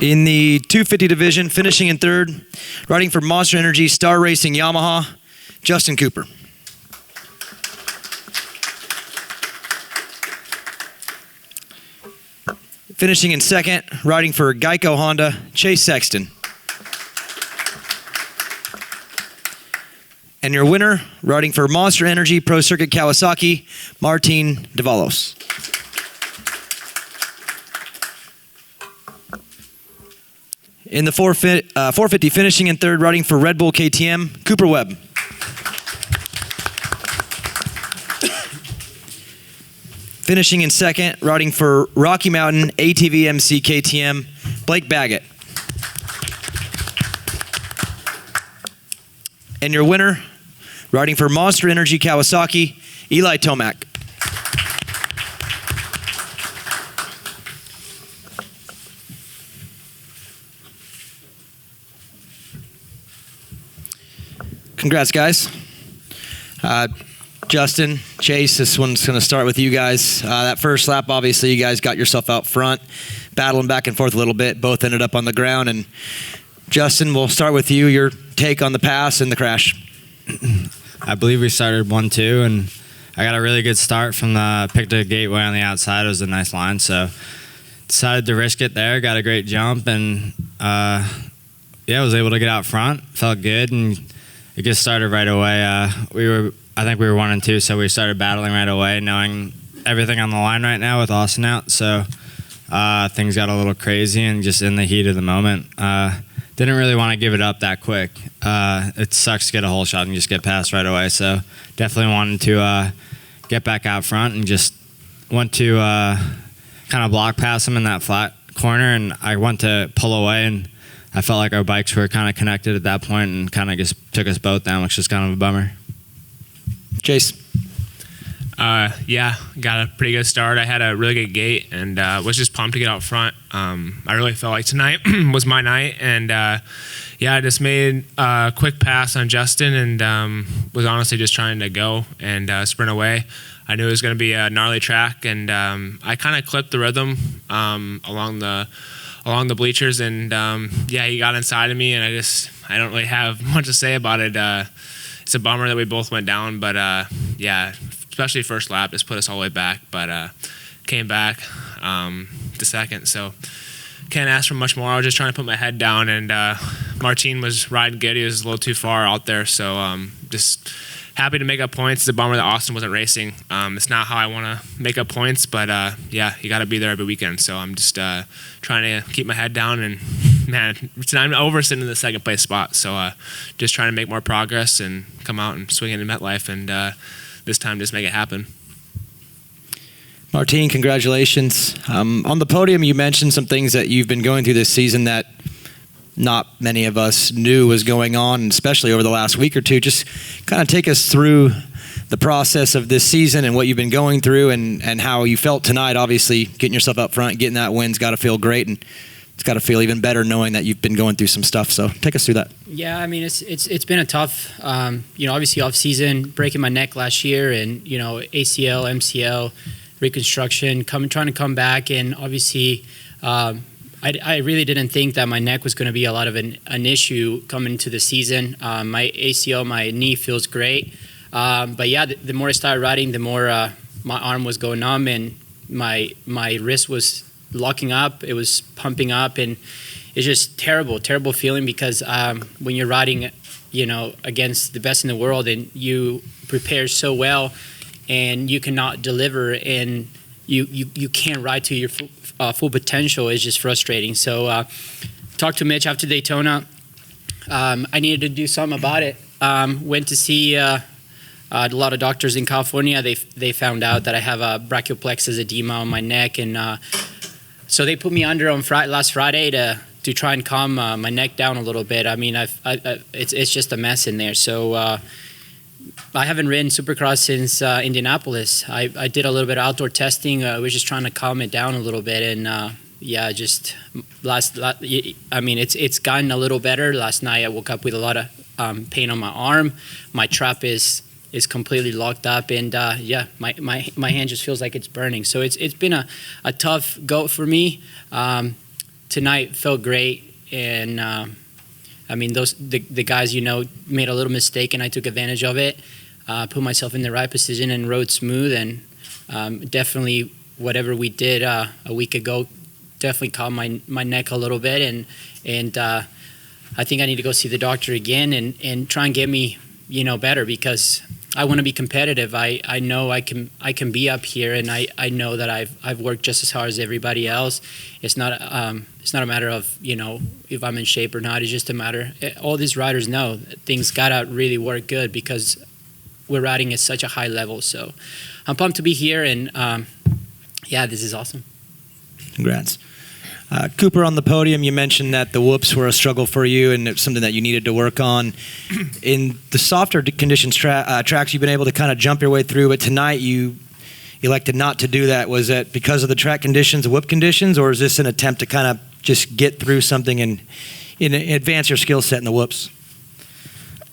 In the 250 division, finishing in third, riding for Monster Energy Star Racing Yamaha, Justin Cooper. Finishing in second, riding for Geico Honda, Chase Sexton. And your winner, riding for Monster Energy Pro Circuit Kawasaki, Martin Davalos. In the 450, finishing in third, riding for Red Bull KTM, Cooper Webb. Finishing in second, riding for Rocky Mountain ATV MC KTM, Blake Baggett. And your winner, riding for Monster Energy Kawasaki, Eli Tomac. Congrats, guys. Justin, Chase, this one's going to start with you guys. That first lap, obviously, you guys got yourself out front, battling back and forth a little bit. Both ended up on the ground. And Justin, we'll start with you. Your take on the pass and the crash. I believe we started 1-2, and I got a really good start from picked a gateway on the outside. It was a nice line, so decided to risk it there. Got a great jump, and I was able to get out front. Felt good, and it just started right away. I think we were 1 and 2, so we started battling right away, knowing everything on the line right now with Austin out. So things got a little crazy, and just in the heat of the moment, didn't really want to give it up that quick. It sucks to get a hole shot and just get past right away. So definitely wanted to get back out front and just went to kind of block past him in that flat corner, and I went to pull away, and I felt like our bikes were kind of connected at that point and kind of just took us both down, which is kind of a bummer. Chase. Got a pretty good start. I had a really good gate and was just pumped to get out front. I really felt like tonight was my night, and I just made a quick pass on Justin and was honestly just trying to go and sprint away. I knew it was going to be a gnarly track, and I kind of clipped the rhythm along the bleachers, and he got inside of me, and I don't really have much to say about it. It's a bummer that we both went down, but especially first lap just put us all the way back, but came back to second, so can't ask for much more. I was just trying to put my head down, and Martin was riding good. He was a little too far out there, so just happy to make up points. It's a bummer that Austin wasn't racing. It's not how I want to make up points, but you got to be there every weekend. So I'm just trying to keep my head down, and man, I'm over sitting in the second place spot. So just trying to make more progress and come out and swing into MetLife, and this time just make it happen. Martin, congratulations. On the podium, you mentioned some things that you've been going through this season that not many of us knew was going on, especially over the last week or two. Just kind of take us through the process of this season and what you've been going through, and how you felt tonight. Obviously, getting yourself up front, getting that win's got to feel great, and it's got to feel even better knowing that you've been going through some stuff. So take us through that. Yeah, I mean, it's been a tough, obviously off season, breaking my neck last year, and ACL, MCL, reconstruction, trying to come back, and obviously. I really didn't think that my neck was going to be a lot of an issue coming into the season. My ACL, my knee feels great. But the more I started riding, the more my arm was going numb, and my wrist was locking up. It was pumping up, and it's just terrible feeling, because when you're riding, against the best in the world, and you prepare so well, and you cannot deliver, and you can't ride to your full potential, is just frustrating. So talked to Mitch after Daytona. I needed to do something about it. Went to see a lot of doctors in California. They found out that I have a brachial plexus edema on my neck, and so they put me under on last Friday to try and calm my neck down a little bit. I mean, it's just a mess in there. So I haven't ridden Supercross since Indianapolis. I did a little bit of outdoor testing. I was just trying to calm it down a little bit, and it's gotten a little better. Last night I woke up with a lot of pain on my arm. My trap is completely locked up, and my hand just feels like it's burning. So it's been a tough go for me. tonight felt great, and I mean the guys made a little mistake, and I took advantage of it. Put myself in the right position and rode smooth, and definitely whatever we did a week ago definitely caught my neck a little bit, and I think I need to go see the doctor again and try and get me better, because I want to be competitive. I know I can be up here, and I know that I've worked just as hard as everybody else. It's not a matter of if I'm in shape or not. It's just a matter. All these riders know things gotta really work good because we're riding at such a high level. So I'm pumped to be here, and this is awesome. Congrats. Cooper, on the podium, you mentioned that the whoops were a struggle for you and it's something that you needed to work on. In the softer conditions tracks, you've been able to kind of jump your way through, but tonight you elected not to do that. Was that because of the track conditions, the whoop conditions, or is this an attempt to kind of just get through something and advance your skill set in the whoops?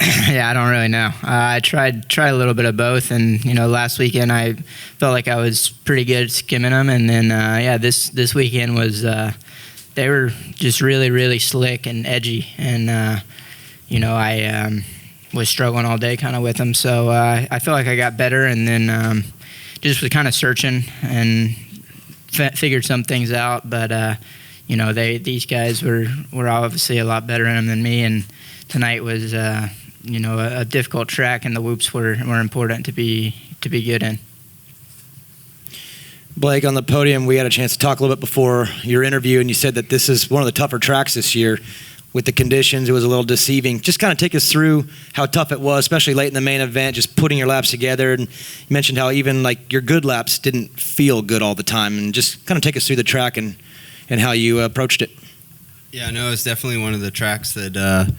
Yeah, I don't really know. I tried a little bit of both, and last weekend I felt like I was pretty good at skimming them, and then this weekend was they were just really, really slick and edgy, and I was struggling all day kind of with them. So I feel like I got better, and then just was kind of searching and figured some things out. But these guys were obviously a lot better in them than me, and tonight was a difficult track, and the whoops were important to be good in. Blake, on the podium, we had a chance to talk a little bit before your interview, and you said that this is one of the tougher tracks this year. With the conditions, it was a little deceiving. Just kind of take us through how tough it was, especially late in the main event, just putting your laps together. And you mentioned how even like your good laps didn't feel good all the time, and just kind of take us through the track and how you approached it. Yeah, no, it's definitely one of the tracks that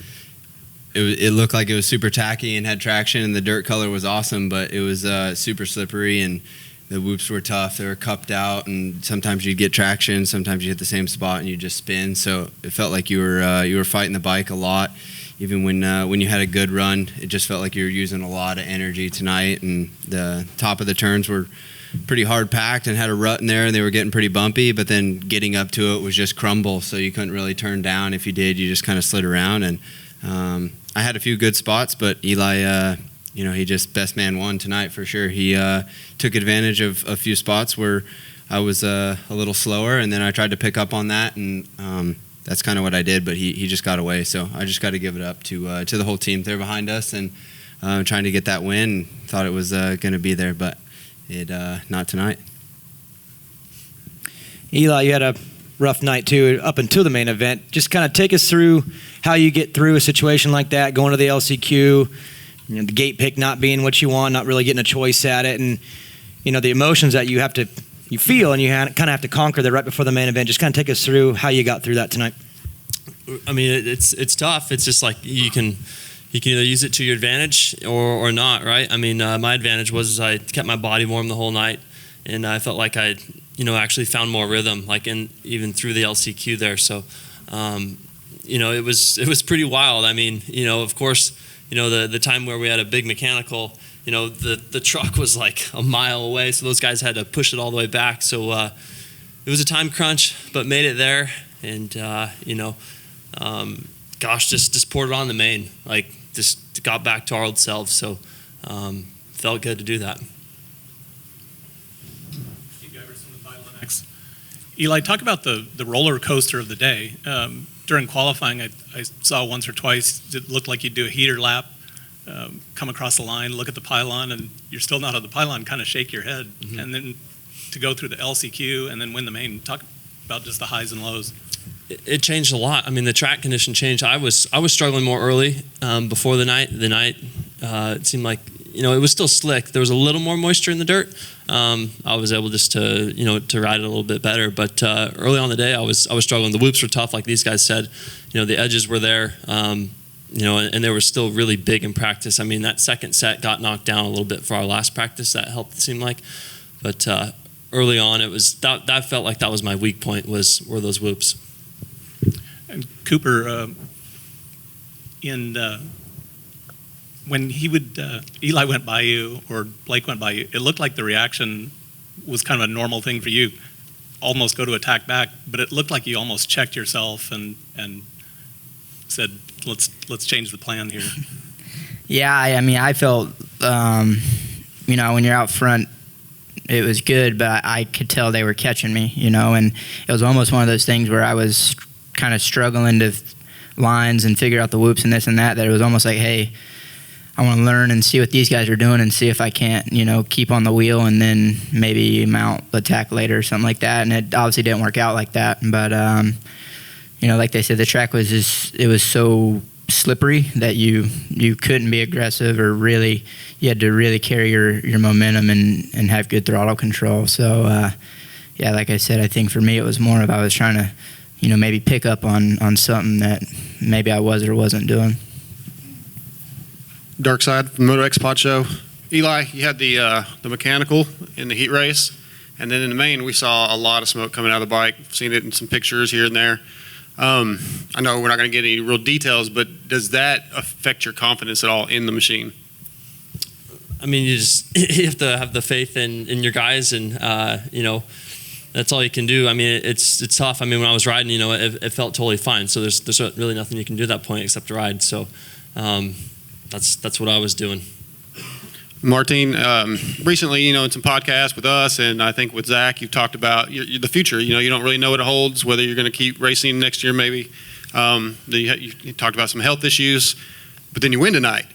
it looked like it was super tacky and had traction, and the dirt color was awesome, but it was super slippery, and the whoops were tough. They were cupped out, and sometimes you'd get traction, sometimes you hit the same spot and you just spin. So it felt like you were fighting the bike a lot. Even when you had a good run, it just felt like you were using a lot of energy tonight. And the top of the turns were pretty hard packed and had a rut in there, and they were getting pretty bumpy. But then getting up to it was just crumble, so you couldn't really turn down. If you did, you just kind of slid around. And I had a few good spots, but Eli, he just best man won tonight for sure. He took advantage of a few spots where I was a little slower, and then I tried to pick up on that, and that's kind of what I did, but he just got away. So I just got to give it up to the whole team. They're behind us and trying to get that win. Thought it was going to be there, but not tonight. Eli, you had a rough night too up until the main event. Just kind of take us through how you get through a situation like that, going to the LCQ, the gate pick not being what you want, not really getting a choice at it, and the emotions that you feel, and you kind of have to conquer that right before the main event. Just kind of take us through how you got through that tonight. I mean, it's tough. It's just like you can either use it to your advantage or not, right? I mean, my advantage was I kept my body warm the whole night, and I felt like I actually found more rhythm, like even through the LCQ there. So it was pretty wild. I mean, of course, the time where we had a big mechanical, the truck was like a mile away, so those guys had to push it all the way back. So it was a time crunch, but made it there, and just poured it on the main, like just got back to our old selves. So felt good to do that. Eli, talk about the roller coaster of the day. During qualifying, I saw once or twice, it looked like you'd do a heater lap, come across the line, look at the pylon, and you're still not on the pylon, kind of shake your head. Mm-hmm. And then to go through the LCQ and then win the main, talk about just the highs and lows. It changed a lot. I mean, the track condition changed. I was struggling more early before the night. It seemed like it was still slick. There was a little more moisture in the dirt. I was able just to ride it a little bit better. But early on in the day, I was struggling. The whoops were tough, like these guys said. The edges were there. And they were still really big in practice. I mean, that second set got knocked down a little bit for our last practice. That helped, it seemed like. But early on, it was that felt like that was my weak point were those whoops. And Cooper, when Eli went by you or Blake went by you, it looked like the reaction was kind of a normal thing for you. almost go to attack back, but it looked like you almost checked yourself and said, let's change the plan here. Yeah, I mean, I felt, you know, when you're out front, it was good, but I could tell they were catching me, you know, and it was almost one of those things where I was kind of struggling to lines and figure out the whoops and this and that it was almost like, hey, I want to learn and see what these guys are doing and see if I can't, you know, keep on the wheel and then maybe mount attack later or something like that. And it obviously didn't work out like that. But, you know, like they said, the track was just, it was so slippery that you couldn't be aggressive or really, you had to really carry your momentum and have good throttle control. So, yeah, like I said, I think for me it was more of I was trying to, you know, maybe pick up on something that maybe I was or wasn't doing. Dark Side from Moto X Pod Show. Eli, you had the mechanical in the heat race, and then in the main we saw a lot of smoke coming out of the bike. Seen it in some pictures here and there. I know we're not going to get any real details, but does that affect your confidence at all in the machine? I mean, you have to have the faith in your guys, and you know, that's all you can do. I mean, it's tough. I mean, when I was riding, you know, it felt totally fine. So there's really nothing you can do at that point except ride. So that's what I was doing. Martin, recently, you know, in some podcasts with us and I think with Zach, you've talked about the future. You know, you don't really know what it holds, whether you're going to keep racing next year maybe. You talked about some health issues, but then you win tonight.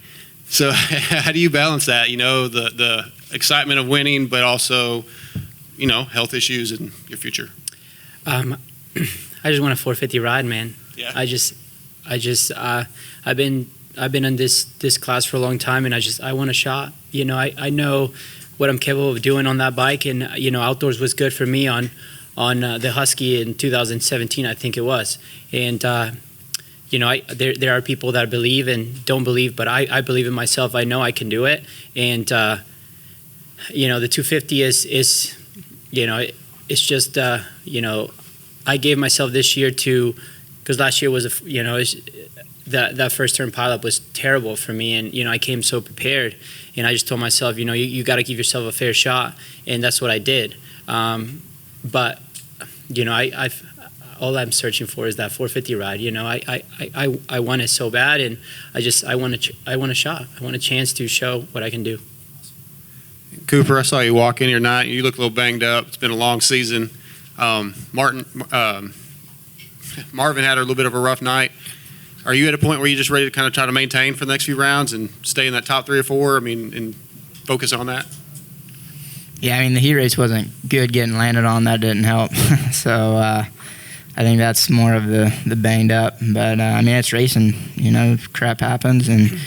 So how do you balance that, you know, the excitement of winning, but also, you know, health issues and your future? I just want a 450 ride, man. Yeah. I've been in this class for a long time, and I want a shot. You know, I know what I'm capable of doing on that bike, and you know, outdoors was good for me on the Husky in 2017, I think it was. And you know, there are people that believe and don't believe, but I believe in myself. I know I can do it, and you know, the 250 is you know, it's just you know, I gave myself this year because last year was that first turn pileup was terrible for me, and you know, I came so prepared, and I just told myself, you know, you got to give yourself a fair shot, and that's what I did. But you know, I've all I'm searching for is that 450 ride. You know, I want it so bad, and I want a shot. I want a chance to show what I can do. Cooper, I saw you walk in here tonight. You look a little banged up. It's been a long season. Marvin had a little bit of a rough night. Are you at a point where you're just ready to kind of try to maintain for the next few rounds and stay in that top 3 or 4? I mean, and focus on that? Yeah, I mean, the heat race wasn't good getting landed on. That didn't help. So I think that's more of the banged up. But, I mean, it's racing. You know, crap happens, and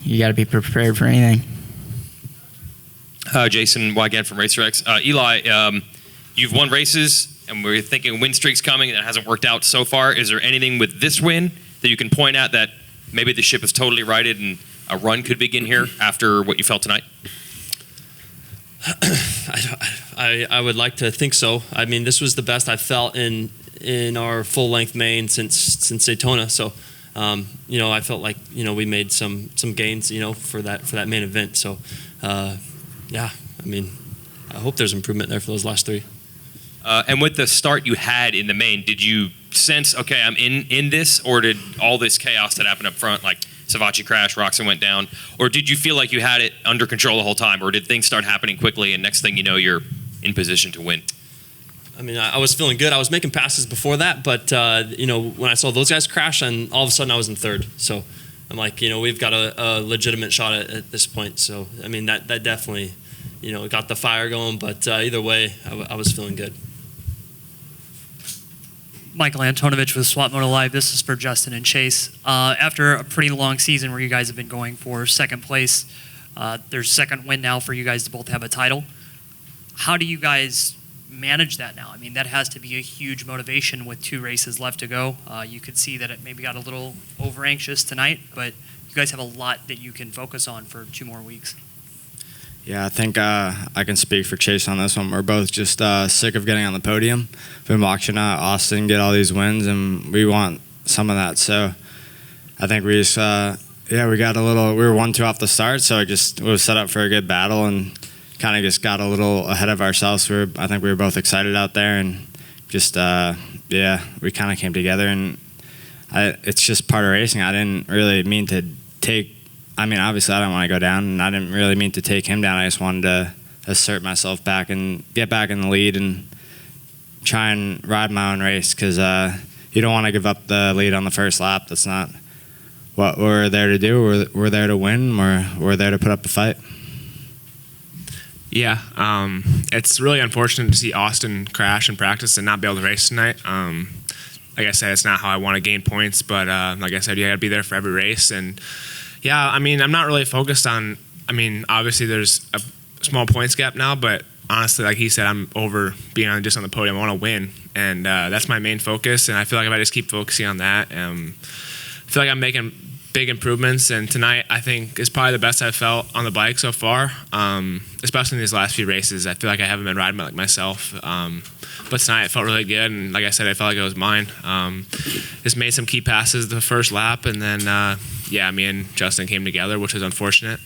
you got to be prepared for anything. Jason Wygant from RacerX. Eli, you've won races, and we're thinking win streak's coming, and it hasn't worked out so far. Is there anything with this win that you can point at that maybe the ship is totally righted and a run could begin here after what you felt tonight? I would like to think so. I mean, this was the best I felt in our full length main since Daytona. So, you know, I felt like, you know, we made some gains, you know, for that main event. So, yeah, I mean, I hope there's improvement there for those last 3. And with the start you had in the main, did you sense, okay, I'm in this, or did all this chaos that happened up front, like Savachi crashed, Roxon went down, or did you feel like you had it under control the whole time, or did things start happening quickly and next thing you know you're in position to win? I mean, I was feeling good. I was making passes before that, but you know, when I saw those guys crash, and all of a sudden I was in 3rd. So I'm like, you know, we've got a legitimate shot at this point. So I mean, that definitely, you know, got the fire going. But either way, I was feeling good. Michael Antonovich with Swap Moto Live. This is for Justin and Chase. After a pretty long season where you guys have been going for 2nd place, there's 2nd win now for you guys to both have a title. How do you guys manage that now? I mean, that has to be a huge motivation with 2 races left to go. You could see that it maybe got a little over anxious tonight, but you guys have a lot that you can focus on for 2 more weeks. Yeah, I think I can speak for Chase on this one. We're both just sick of getting on the podium. We've been watching Austin get all these wins, and we want some of that. So I think we just, we were 1-2 off the start, so it was set up for a good battle, and kind of just got a little ahead of ourselves. I think we were both excited out there, and just we kind of came together. And it's just part of racing. I didn't really mean to take. I mean, obviously, I don't want to go down, and I didn't really mean to take him down. I just wanted to assert myself back and get back in the lead and try and ride my own race, because you don't want to give up the lead on the first lap. That's not what we're there to do. We're there to win. We're there to put up a fight. Yeah, it's really unfortunate to see Austin crash in practice and not be able to race tonight. Like I said, it's not how I want to gain points, but like I said, you got to be there for every race. And yeah, I mean, I'm not really focused on. I mean, obviously there's a small points gap now, but honestly, like he said, I'm over being just on the podium. I want to win, and that's my main focus. And I feel like if I just keep focusing on that, I feel like I'm making big improvements. And tonight, I think, is probably the best I've felt on the bike so far, especially in these last few races. I feel like I haven't been riding like myself, but tonight it felt really good. And like I said, I felt like it was mine. Just made some key passes the first lap, and then me and Justin came together, which was unfortunate.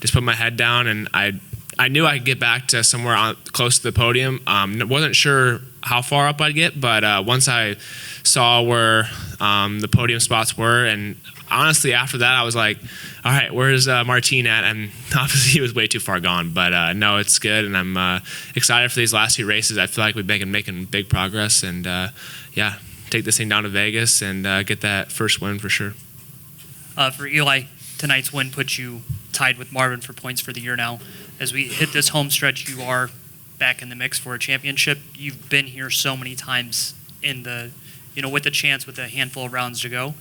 Just put my head down, and I knew I could get back to somewhere close to the podium. Wasn't sure how far up I'd get, but once I saw where the podium spots were, and honestly after that I was like, all right, where's Martin at? And obviously he was way too far gone, but no, it's good, and I'm excited for these last few races. I feel like we've been making big progress, and take this thing down to Vegas and get that first win for sure. For Eli, tonight's win puts you tied with Marvin for points for the year now. As we hit this home stretch, you are back in the mix for a championship. You've been here so many times in the, with the chance with a handful of rounds to go.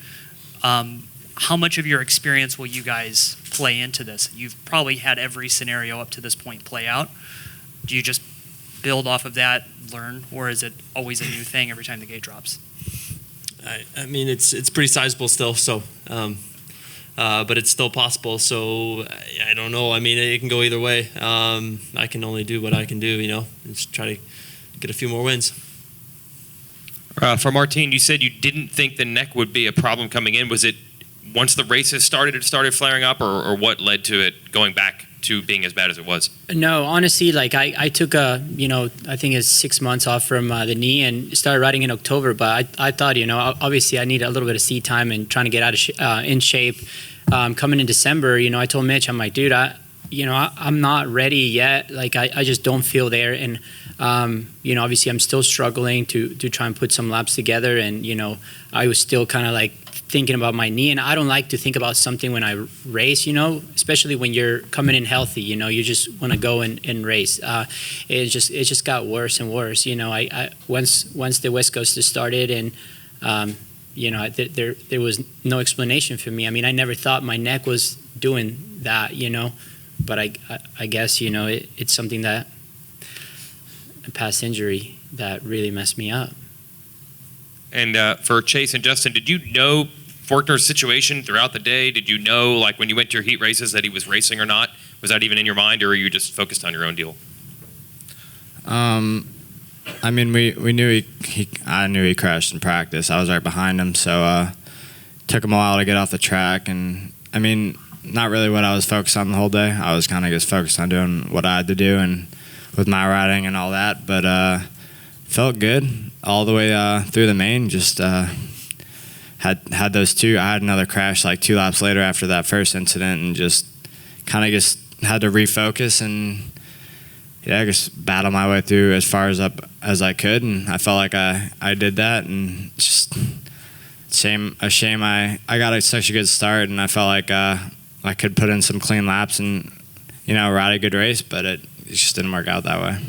How much of your experience will you guys play into this? You've probably had every scenario up to this point play out. Do you just build off of that, learn, or is it always a new thing every time the gate drops? I mean, it's pretty sizable still, so. But it's still possible, so I don't know. I mean, it can go either way. I can only do what I can do, and just try to get a few more wins. For Martin, you said you didn't think the neck would be a problem coming in. Was it once the races started, it started flaring up, or what led to it going back to being as bad as it was? No, honestly, like I took I think it's 6 months off from the knee and started riding in October. But I thought, obviously I need a little bit of seat time and trying to get out of in shape. Coming in December, I told Mitch, I'm like, dude, I'm not ready yet. Like I just don't feel there. And obviously I'm still struggling to try and put some laps together. And I was still kind of like thinking about my knee, and I don't like to think about something when I race, especially when you're coming in healthy, you just want to go and race. It just got worse and worse. I once the West Coast started, and there was no explanation for me. I mean, I never thought my neck was doing that, but I guess it's something that a past injury that really messed me up. And for Chase and Justin, did you know Forkner's situation throughout the day? Did you know, like, when you went to your heat races that he was racing or not? Was that even in your mind, or were you just focused on your own deal? I mean, we knew I knew he crashed in practice. I was right behind him, so took him a while to get off the track. And I mean, not really what I was focused on the whole day. I was kind of just focused on doing what I had to do and with my riding and all that. But felt good all the way through the main. Just had those two. I had another crash like 2 laps later after that first incident, and just kind of just had to refocus and just battle my way through as far as up as I could. And I felt like I did that, and just a shame I got such a good start, and I felt like I could put in some clean laps and ride a good race, but it just didn't work out that way.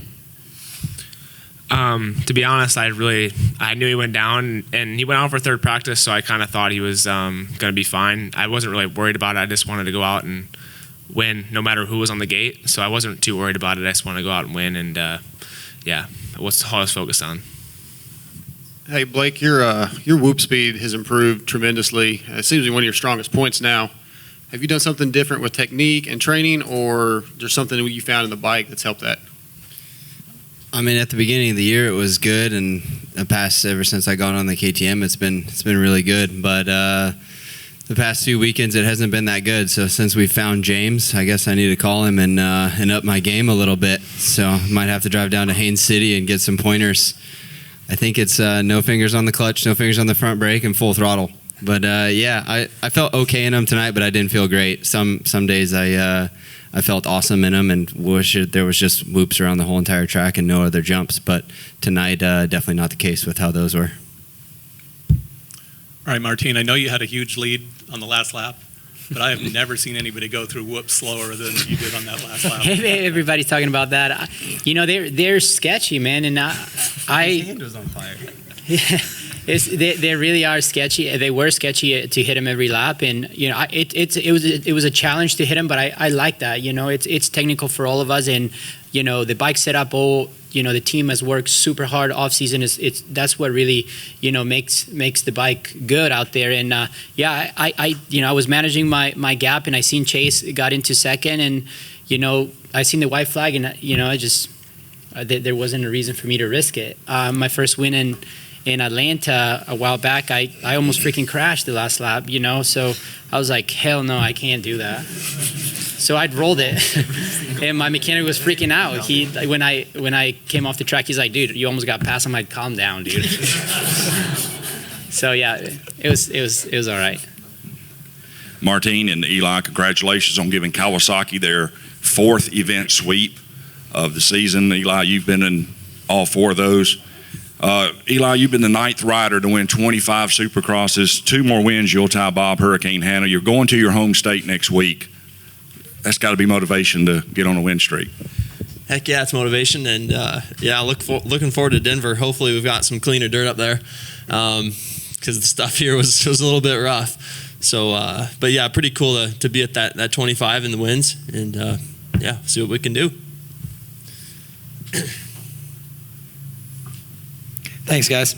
To be honest, I knew he went down, and he went out for third practice, so I kind of thought he was going to be fine. I wasn't really worried about it. I just wanted to go out and win no matter who was on the gate, so I wasn't too worried about it. I just wanted to go out and win, and what's all I was focused on. Hey, Blake, your whoop speed has improved tremendously. It seems to be one of your strongest points now. Have you done something different with technique and training, or there's something you found in the bike that's helped that? I mean, at the beginning of the year, it was good, and the past ever since I got on the KTM, it's been really good. But the past few weekends it hasn't been that good. So since we found James, I guess I need to call him and up my game a little bit. So I might have to drive down to Haines City and get some pointers. I think it's no fingers on the clutch, no fingers on the front brake, and full throttle. But I felt okay in them tonight, but I didn't feel great. Some days I felt awesome in them and wish there was just whoops around the whole entire track and no other jumps. But tonight, definitely not the case with how those were. All right, Martine, I know you had a huge lead on the last lap, but I have never seen anybody go through whoops slower than you did on that last lap. Everybody's talking about that. They're sketchy, man, and His hand was on fire. they really are sketchy. They were sketchy to hit him every lap, and it was a challenge to hit him. But I like that. It's technical for all of us, and the bike setup. The team has worked super hard off season. That's what really makes the bike good out there. And I was managing my gap, and I seen Chase got into second, and I seen the white flag, and there wasn't a reason for me to risk it. My first win in Atlanta a while back, I almost freaking crashed the last lap, so I was like, hell no, I can't do that. So I'd rolled it, and my mechanic was freaking out. When I came off the track, he's like, dude, you almost got past. I'm like, calm down, dude. So yeah, it was all right. Martine and Eli, congratulations on giving Kawasaki their 4th event sweep of the season. Eli, you've been in all 4 of those. Eli, you've been the 9th rider to win 25 Supercrosses. 2 more wins, you'll tie Bob Hurricane Hannah. You're going to your home state next week. That's got to be motivation to get on a win streak. Heck yeah, it's motivation, and looking forward to Denver. Hopefully, we've got some cleaner dirt up there because the stuff here was a little bit rough. So, but yeah, pretty cool to be at that 25 in the wins, and see what we can do. Thanks, guys.